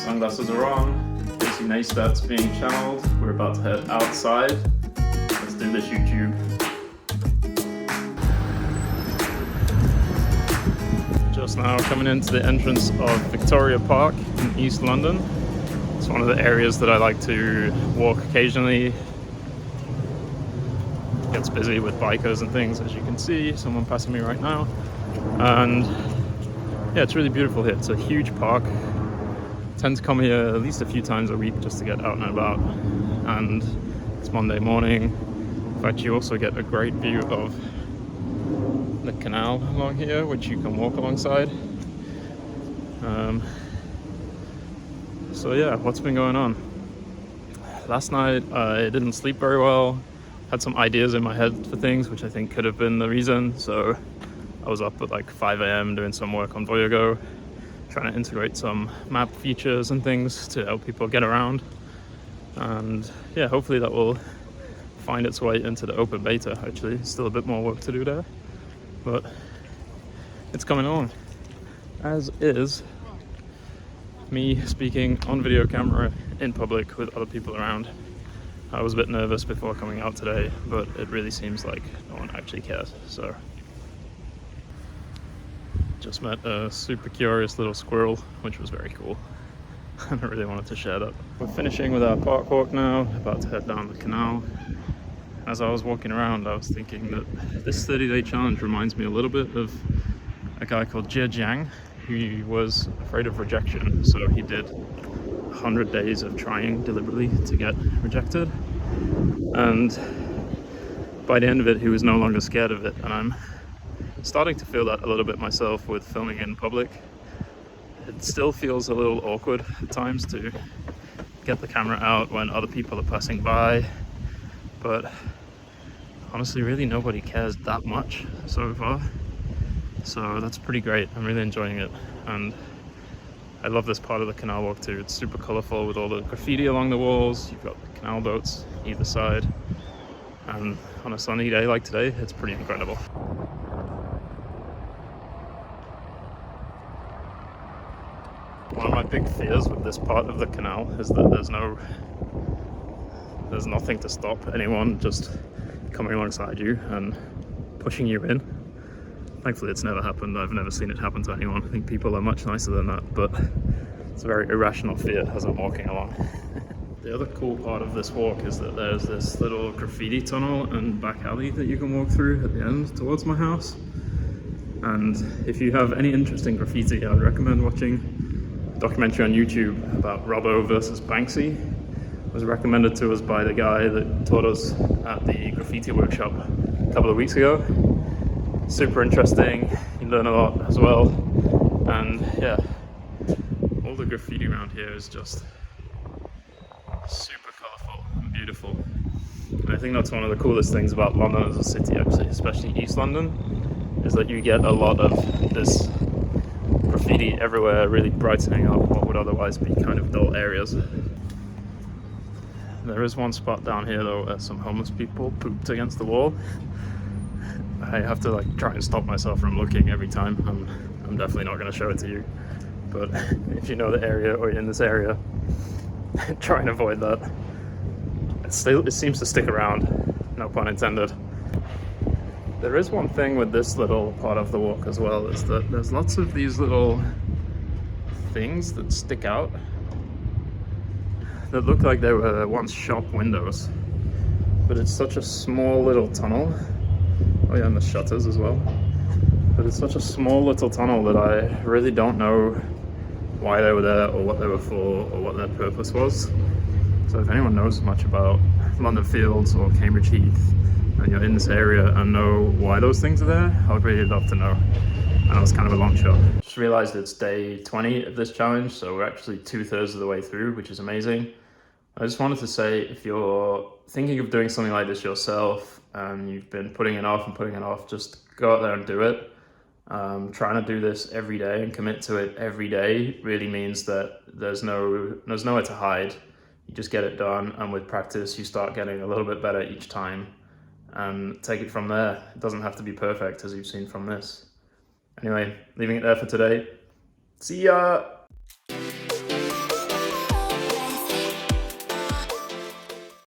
Sunglasses are on. Casey Neistat's being channeled. We're about to head outside. Let's do this, YouTube. Just now coming into the entrance of Victoria Park in East London. It's one of the areas that I like to walk occasionally. It gets busy with bikers and things, as you can see. Someone passing me right now. And yeah, it's really beautiful here. It's a huge park. I tend to come here at least a few times a week just to get out and about. And it's Monday morning. In fact, you also get a great view of the canal along here, which you can walk alongside. So yeah, what's been going on? Last night I didn't sleep very well. Had some ideas in my head for things, which I think could have been the reason. So I was up at like 5 a.m. doing some work on Voyago, trying to integrate some map features and things to help people get around. And yeah, hopefully that will find its way into the open beta. Actually, still a bit more work to do there, but it's coming along, as is me speaking on video camera in public with other people around. I was a bit nervous before coming out today, but it really seems like no one actually cares. So just met a super curious little squirrel, which was very cool. And I really wanted to share that. We're finishing with our park walk now, about to head down the canal. As I was walking around, I was thinking that this 30-day challenge reminds me a little bit of a guy called Jie Jiang, who was afraid of rejection. So he did 100 days of trying deliberately to get rejected. And by the end of it, he was no longer scared of it. And I'm starting to feel that a little bit myself with filming in public. It still feels a little awkward at times to get the camera out when other people are passing by. But honestly, really nobody cares that much so far. So that's pretty great. I'm really enjoying it. And I love this part of the canal walk too. It's super colorful with all the graffiti along the walls. You've got the canal boats either side. And on a sunny day like today, it's pretty incredible. One of my big fears with this part of the canal is that there's nothing to stop anyone just coming alongside you and pushing you in. Thankfully it's never happened. I've never seen it happen to anyone. I think people are much nicer than that, but it's a very irrational fear as I'm walking along. The other cool part of this walk is that there's this little graffiti tunnel and back alley that you can walk through at the end towards my house. And if you have any interest in graffiti, I'd recommend watching a documentary on YouTube about Robbo versus Banksy. It was recommended to us by the guy that taught us at the graffiti workshop a couple of weeks ago. Super interesting, you learn a lot as well. And yeah, all the graffiti around here is just super colourful and beautiful. And I think that's one of the coolest things about London as a city, actually, especially East London, is that you get a lot of this graffiti everywhere, really brightening up what would otherwise be kind of dull areas. There is one spot down here though where some homeless people pooped against the wall. I have to like try and stop myself from looking every time. I'm definitely not going to show it to you, but if you know the area or you're in this area, try and avoid that. It seems to stick around, no pun intended. There is one thing with this little part of the walk as well, is that there's lots of these little things that stick out that look like they were once shop windows, but it's such a small little tunnel. Oh yeah, and the shutters as well. But it's such a small little tunnel that I really don't know why they were there or what they were for or what their purpose was. So if anyone knows much about London Fields or Cambridge Heath and you're in this area and know why those things are there, I would really love to know. And that was kind of a long shot. Just realized it's day 20 of this challenge, so we're actually 2/3 of the way through, which is amazing. I just wanted to say, if you're thinking of doing something like this yourself and you've been putting it off, just go out there and do it. Trying to do this every day and commit to it every day really means that there's nowhere to hide. You just get it done, and with practice you start getting a little bit better each time, and take it from there. It doesn't have to be perfect, as you've seen from this. Anyway, leaving it there for today. See ya!